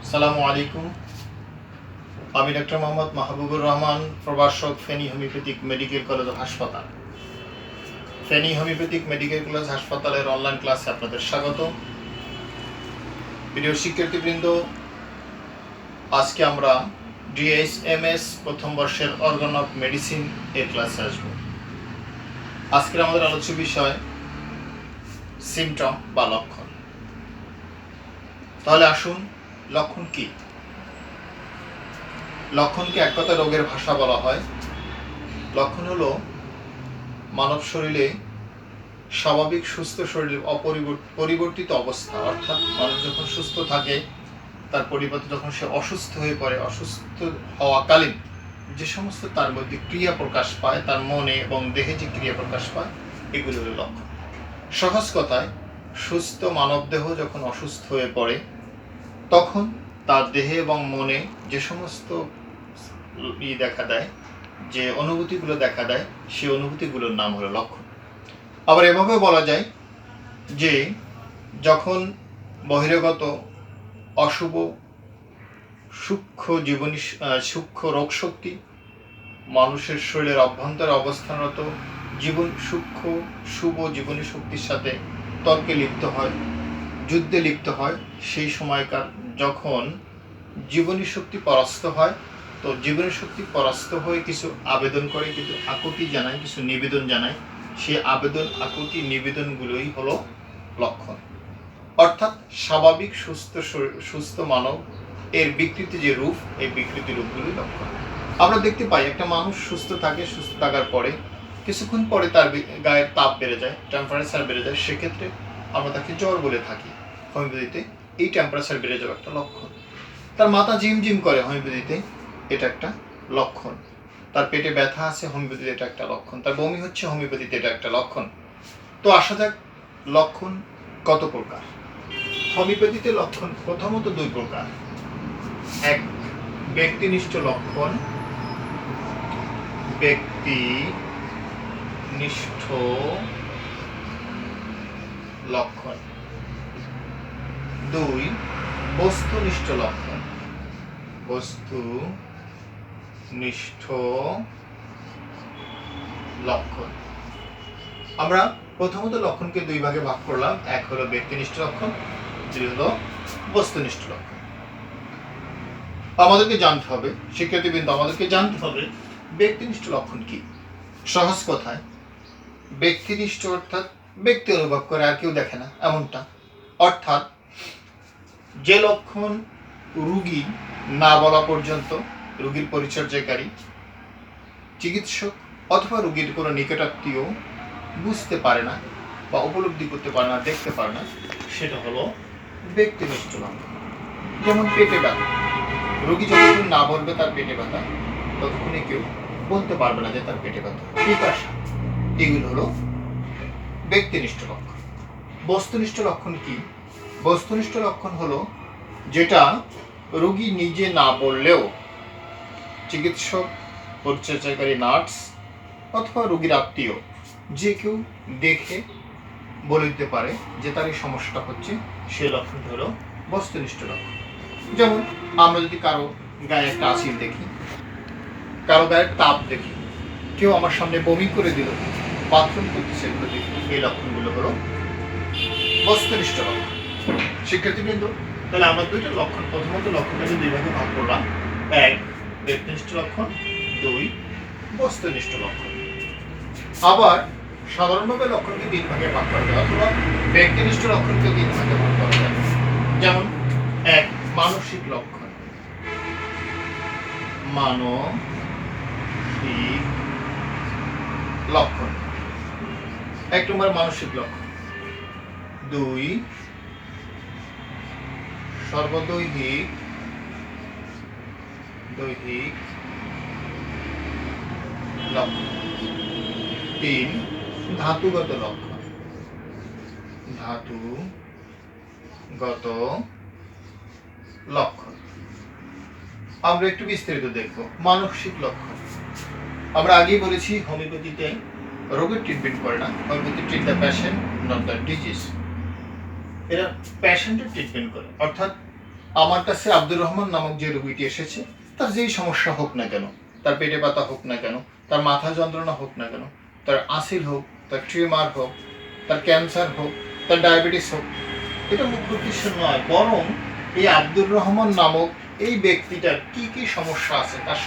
সালামু আলাইকুম। আমি ডক্টর মোহাম্মদ মাহবুবুর রহমান, প্রভাষক, ফেনী হোমিওপ্যাথিক মেডিকেল কলেজ ও হাসপাতাল। ফেনী হোমিওপ্যাথিক মেডিকেল কলেজ হাসপাতালের অনলাইন ক্লাসে আপনাদের স্বাগত। প্রিয় শিক্ষার্থীবৃন্দ, আজকে আমরা ডিএসএমএস প্রথম বর্ষের অর্গান অফ মেডিসিন এর ক্লাসে আসব। আজকের আমাদের আলোচ্য বিষয় সিমটম বা লক্ষণ। তাহলে আসুন, লক্ষণ কি? লক্ষণকে এক কথা রোগের ভাষা বলা হয়। লক্ষণ হলো মানব শরীরে স্বাভাবিক সুস্থ শরীরের পরিবর্তিত অবস্থা, অর্থাৎ মানুষ যখন সুস্থ থাকে তার পরিবর্তে যখন সে অসুস্থ হয়ে পড়ে, অসুস্থ হওয়াকালীন যে সমস্ত তার মধ্যে ক্রিয়া প্রকাশ পায়, তার মনে এবং দেহে যে ক্রিয়া প্রকাশ পায়, এগুলো হলো লক্ষণ। সহজ কথায়, সুস্থ মানব দেহ যখন অসুস্থ হয়ে পড়ে তখন তার দেহে এবং মনে যে সমস্ত দেখা দেয়, যে অনুভূতিগুলো দেখা দেয়, সেই অনুভূতিগুলোর নাম হলো লক্ষণ। আবার এভাবে বলা যায় যে যখন বহিরাগত অশুভ সূক্ষ্ম রোগ শক্তি মানুষের শরীরের অভ্যন্তরে অবস্থানরত শুভ জীবনী শক্তির সাথে তর্কে লিপ্ত হয়, যুদ্ধে লিপ্ত হয়, সেই সময়কার যখন জীবনী শক্তি পরাস্ত হয়, তো জীবনী শক্তি পরাস্ত হয়ে কিছু আবেদন করে, কিছু আকুতি জানায়, কিছু নিবেদন জানায়, সেই আবেদন আকুতি নিবেদনগুলোই হলো লক্ষণ। অর্থাৎ স্বাভাবিক সুস্থ মানব এর বিকৃতি যে রূপ, এই বিকৃতি রূপগুলোই লক্ষণ। আমরা দেখতে পাই একটা মানুষ সুস্থ থাকে, সুস্থ থাকার পরে কিছুক্ষণ পরে তার গায়ের তাপ বেড়ে যায়, টেম্পারেচার বেড়ে যায়, সেক্ষেত্রে আমরা তাকে জ্বর বলে থাকি। হোমিওপ্যাথিতে এই টেম্পারেচার বেড়ে যাওয়া একটা লক্ষণ। তার মাথা ঝিমঝিম করে, হোমিওপ্যাথিতে এটা একটা লক্ষণ। তার পেটে ব্যথা আছে, হোমিওপ্যাথিতে এটা একটা লক্ষণ। তার বমি হচ্ছে, হোমিওপ্যাথিতে এটা একটা লক্ষণ। তো আসা যাক, লক্ষণ কত প্রকার? হোমিওপ্যাথিতে লক্ষণ প্রথমত দুই প্রকার। এক, ব্যক্তিনিষ্ঠ লক্ষণ, ব্যক্তিনিষ্ঠ লক্ষণ। দুই, বস্তুনিষ্ঠ লক্ষণ, বস্তুনিষ্ঠ লক্ষণ। আমরা প্রথমত লক্ষণকে দুই ভাগে ভাগ করলাম। এক হলো ব্যক্তিনিষ্ঠ লক্ষণ, দুই হলো বস্তুনিষ্ঠ লক্ষণ। আমাদেরকে জানতে হবে, শিক্ষার্থীবৃন্দ, আমাদেরকে জানতে হবে ব্যক্তিনিষ্ঠ লক্ষণ কি। সহজ কথায়, ব্যক্তিনিষ্ঠ অর্থাৎ ব্যক্তি অনুভব করে, আর কেউ দেখে না, এমনটা। অর্থাৎ যে লক্ষণ রুগী না বলা পর্যন্ত রুগীর পরিচর্যাকারী, চিকিৎসক অথবা রুগীর কোনো নিকটাত্মীয় বুঝতে পারে না বা উপলব্ধি করতে পারে না, দেখতে পারে না, সেটা হলো ব্যক্তিনিষ্ঠ লক্ষণ। যেমন পেটে ব্যথা, রোগী যতক্ষণ না বলবে তার পেটে ব্যথা, ততক্ষণে কেউ বলতে পারবে না যে তার পেটে ব্যথা, পিপাসা, এগুলো হলো ব্যক্তিনিষ্ঠ লক্ষণ। বস্তুনিষ্ঠ লক্ষণ কি? বস্তুনিষ্ঠ লক্ষণ হলো যেটা রোগী নিজে না বললেও চিকিৎসক, পরিচর্যাকারী নার্স অথবা রোগীর আত্মীয় যে কেউ দেখে বলে দিতে পারে যে তার এই সমস্যাটা হচ্ছে, সেই লক্ষণ হলো বস্তুনিষ্ঠ লক্ষণ। যেমন আমরা যদি কারো গায়ে একটা আঁচিল দেখি, কারো গায়ের তাপ দেখি, কেউ আমার সামনে বমি করে দিল, বাথরুম করতেছে, এগুলো দেখি, এই লক্ষণগুলো হলো বস্তুনিষ্ঠ লক্ষণ। শিক্ষার্থীবৃন্দ, তাহলে আমরা দুইটা লক্ষণ, প্রথমত লক্ষণটাকে দুই ভাগে ভাগ করলাম। এক, ব্যক্তিনিষ্ঠ লক্ষণ, দুই, বস্তুনিষ্ঠ লক্ষণ। আবার সাধারণভাবে লক্ষণকে তিন ভাগে ভাগ করা যায়, অথবা ব্যক্তিনিষ্ঠ লক্ষণকে তিন ভাগে ভাগ করা যায়। যেমন এক, মানসিক লক্ষণ, মানসিক লক্ষণ, এক নম্বর মানসিক লক্ষণ। দুই, সর্বদৈহিক লক্ষণ। তিন, ধাতুগত লক্ষণ, ধাতুগত লক্ষণ। আমরা একটু বিস্তারিত দেখব। মানসিক লক্ষণ, আমরা আগেই বলেছি হোমিওপ্যাথিতে রোগের ট্রিটমেন্ট করে না, homeopathy treat the patient not the disease. এরা প্যাশেন্টের ট্রিটমেন্ট করে, অর্থাৎ আমার কাছে আব্দুর রহমান নামক যে রোগীটি এসেছে, তার যেই সমস্যা হোক না কেন, তার পেটে ব্যথা হোক না কেন, তার মাথা যন্ত্রণা হোক না কেন, তার আসিল হোক, তার টিউমার হোক, তার ক্যান্সার হোক, তার ডায়াবেটিস হোক, এটা মুখ্য কিছু নয়, বরং এই আব্দুর রহমান নামক এই ব্যক্তিটার কি কি সমস্যা আছে, তার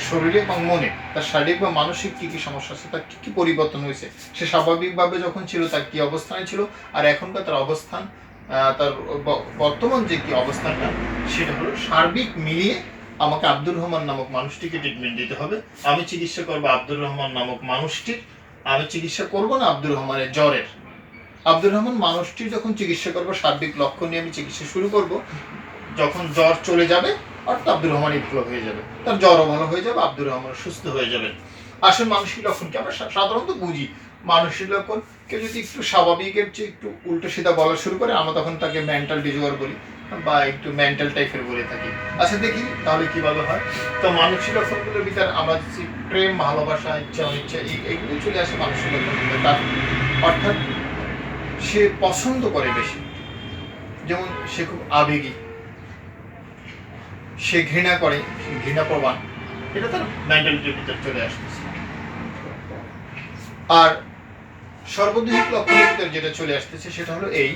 শরীরে এবং মনে, তার শারীরিক বা মানসিক কি কি সমস্যা আছে, তার কি কি পরিবর্তন হয়েছে, সে স্বাভাবিকভাবে যখন ছিল তার কি অবস্থানে ছিল, আর এখনকার তার অবস্থান, তার বর্তমান যে কি অবস্থানটা, সেটা হলো সার্বিক মিলিয়ে আমাকে আব্দুর রহমান নামক মানুষটিকে ট্রিটমেন্ট দিতে হবে। আমি চিকিৎসা করবো আব্দুর রহমান নামক মানুষটির, আমি চিকিৎসা করবো না আব্দুর রহমানের জ্বরের। আব্দুর রহমান মানুষটির যখন চিকিৎসা করবো, সার্বিক লক্ষ্য নিয়ে আমি চিকিৎসা শুরু করব, যখন জ্বর চলে যাবে অর্থাৎ আব্দুর রহমানই ভালো হয়ে যাবে, তার জ্বরও ভালো হয়ে যাবে, আব্দুর রহমান সুস্থ হয়ে যাবে। আসলে মানসিক লক্ষণকে আমরা সাধারণত বুঝি, মানসিক লক্ষণ কেউ যদি একটু স্বাভাবিকের চেয়ে একটু উল্টো সিধা বলা শুরু করে, আমরা তখন তাকে মেন্টাল ডিজঅর্ডার বলি বা একটু মেন্টাল টাইপের বলে থাকি। আচ্ছা দেখি তাহলে কিভাবে হয়। তো মানসিক লক্ষণগুলোর ভিতরে আমরা দেখছি প্রেম, ভালোবাসা, ইচ্ছা অনিচ্ছা, এইগুলো চলে আসে মানসিক লক্ষণ। তার অর্থাৎ সে পছন্দ করে বেশি, যেমন সে খুব আবেগী, সে ঘৃণা করে, ঘৃণা প্রবণ, এটা তার মেন্টালিটির ভিতরে চলে আসতেছে। আর সর্বদৈহিক লক্ষণের ভিতরে যেটা চলে আসতেছে সেটা হলো এই,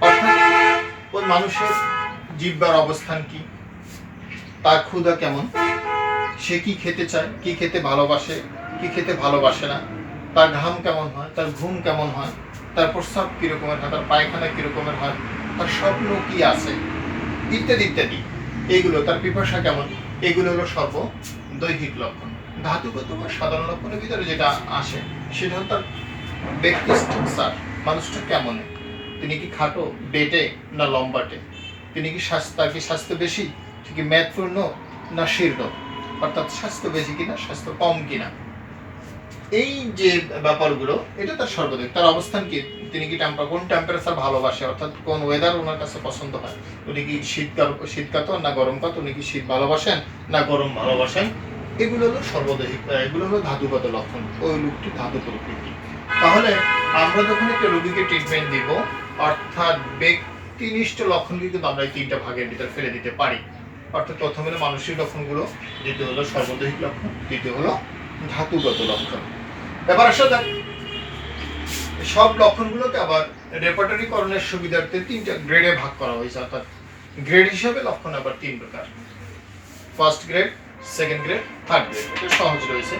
অর্থাৎ ওই মানুষের জিহ্বার অবস্থান কি, তার ক্ষুধা কেমন, সে কি খেতে চায়, কি খেতে ভালোবাসে, কি খেতে ভালোবাসে না, তার ঘাম কেমন হয়, তার ঘুম কেমন হয়, তার প্রস্রাব কিরকমের হয়, তার পায়খানা কিরকমের হয়, তার স্বপ্ন কি আছে, ইত্যাদি ইত্যাদি। এইগুলো, তার পিপাসা কেমন, এগুলো হলো সর্বদৈহিক লক্ষণ। ধাতুগত বা সাধারণ লক্ষণের ভিতরে যেটা আসে সেটা হলো তার ব্যক্তি স্ট্রাকচার, মানুষটা কেমন, তিনি কি খাটো, বেটে না লম্বাটে, তিনি কি স্বাস্থ্য বেশি, কি মেদপূর্ণ না শীর্ণ, অর্থাৎ স্বাস্থ্য বেশি কিনা, স্বাস্থ্য কম কিনা, এই যে ব্যাপারগুলো, এটা তার সর্বদিক। তার অবস্থান কি, তিনি কি কোন টেম্পারেচার ভালোবাসে, অর্থাৎ কোন ওয়েদার ওনার কাছে পছন্দ হয়, উনি কি শীতকাতর না গরমকাত, উনি কি শীত ভালোবাসেন না গরম ভালোবাসেন, এগুলো হলো সর্বদৈহিক, এগুলো হলো ধাতুগত লক্ষণ, ওই লোকটি ধাতু প্রকৃতি। তাহলে আমরা যখন একটা রোগীকে ট্রিটমেন্ট দিব, অর্থাৎ ব্যক্তিনিষ্ঠ লক্ষণকে কিন্তু আমরা এই তিনটা ভাগের ভিতরে ফেলে দিতে পারি। অর্থাৎ প্রথম হলো মানসিক লক্ষণগুলো, দ্বিতীয় হলো সর্বদৈহিক লক্ষণ, তৃতীয় হলো ধাতুগত লক্ষণ। এবার আসা যাক, সব লক্ষণগুলোকে আবার রেপার্টরিকরণের সুবিধার্থে তিনটা গ্রেডে ভাগ করা হয়েছে। অর্থাৎ গ্রেড হিসেবে লক্ষণ আবার তিন প্রকার, first grade, second grade, third grade. এটা সহজ রয়েছে।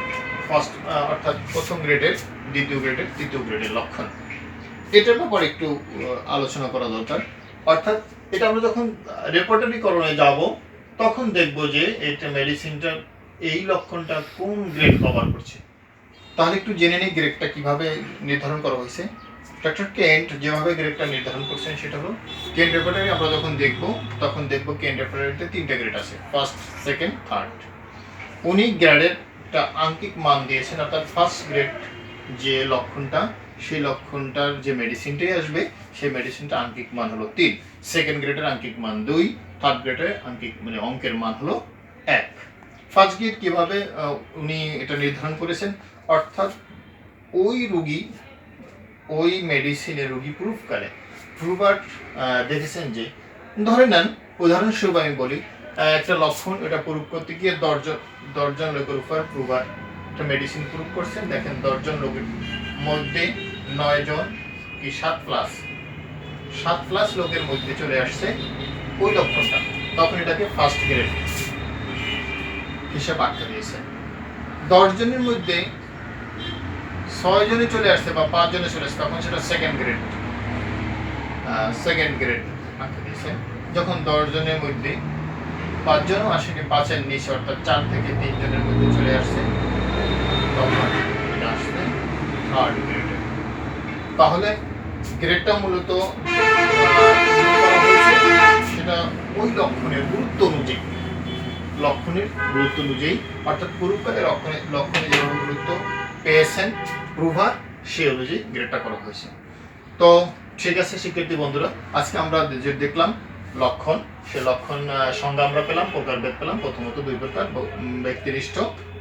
ফার্স্ট অর্থাৎ প্রথম গ্রেডের, দ্বিতীয় গ্রেডের, তৃতীয় গ্রেডের লক্ষণ, এটার ব্যাপারে একটু আলোচনা করা দরকার। অর্থাৎ এটা আমরা যখন রেপার্টরিকরণে যাব তখন দেখব যে এটা মেডিসিনটা এই লক্ষণটা কোন গ্রেড কভার করছে। তাহলে একটু জেনে নিই গ্রেডটা কিভাবে নির্ধারণ করা হয়েছে। ডক্টর কেন্ট যেভাবে গ্রেডটা নির্ধারণ করছেন সেটা হলো, কেন্ট রেপার্টরি আমরা যখন দেখব তখন দেখব কেন্ট রেপার্টরিতে তিনটা গ্রেড আছে, ফার্স্ট, সেকেন্ড, থার্ড। উনি গ্রেডের একটা আঙ্কিক মান দিয়েছেন, অর্থাৎ ফার্স্ট গ্রেড যে লক্ষণটা, সেই লক্ষণটার যে মেডিসিনটাই আসবে সেই মেডিসিনটা আঙ্কিক মান হলো 3, সেকেন্ড গ্রেডের আঙ্কিক মান 2, থার্ড গ্রেডের আঙ্কিক মানে অঙ্কের মান হলো 1। ফার্স্ট গ্রেড কিভাবে উনি এটা নির্ধারণ করেছেন, অর্থাৎ ওই রোগী, ওই মেডিসিনের রোগী প্রুফার দেখেছেন যে, ধরে নেন উদাহরণস্বরূপ আমি বলি, একটা লক্ষণ এটা প্রুফ করতে গিয়ে 10 জন লোকের উপর প্রুফার একটা মেডিসিন প্রুফ করছেন। দেখেন 10 জন লোকের মধ্যে 9 জন কি 7 প্লাস লোকের মধ্যে চলে আসছে ওই লক্ষণটা, তখন এটাকে ফার্স্ট গ্রেড হিসেবে আখ্যা দিয়েছে। 10 জনের মধ্যে 6 জনে চলে আসছে বা 5 জনে চলে আসছে, তখন সেটা সেকেন্ড গ্রেড আখ্যা দিয়েছে। যখন 10 জনের মধ্যে 5 জনও আসেনি, 5-এর নিচে অর্থাৎ 4 থেকে 3 জনের মধ্যে চলে আসছে, তখন এটা আসছে থার্ড গ্রেড। তাহলে গ্রেডটা মূলত সেটা ওই লক্ষণের গুরুত্ব অনুযায়ী, অর্থাৎ পুরুষকালে লক্ষণে যেমন গুরুত্ব পেয়েছেন প্রুভার, সে অনুযায়ী গ্রেডটা করা হয়েছে। তো ঠিক আছে শিক্ষার্থী বন্ধুরা, আজকে আমরা যে দেখলাম লক্ষণ, সে লক্ষণ সংজ্ঞা আমরা পেলাম, প্রকারভেদ পেলাম। প্রথমত 2 প্রকার, ব্যক্তিনিষ্ঠ,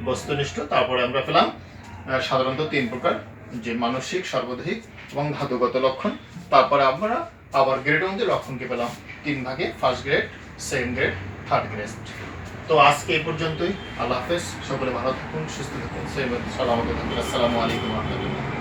বস্তুনিষ্ঠ। তারপরে আমরা পেলাম সাধারণত 3 প্রকার, যে মানসিক, সর্বদৈহিক এবং ধাতুগত লক্ষণ। তারপরে আমরা আবার গ্রেড অনুযায়ী লক্ষণকে পেলাম 3 ভাগে, first grade, second grade, third grade. তো আজকে এই পর্যন্তই। আল্লাহ হাফেজ, সকলে ভালো থাকুন, সুস্থ থাকুন, সালামত থাকুন। আসসালামু আলাইকুম রহমতুল্লাহ।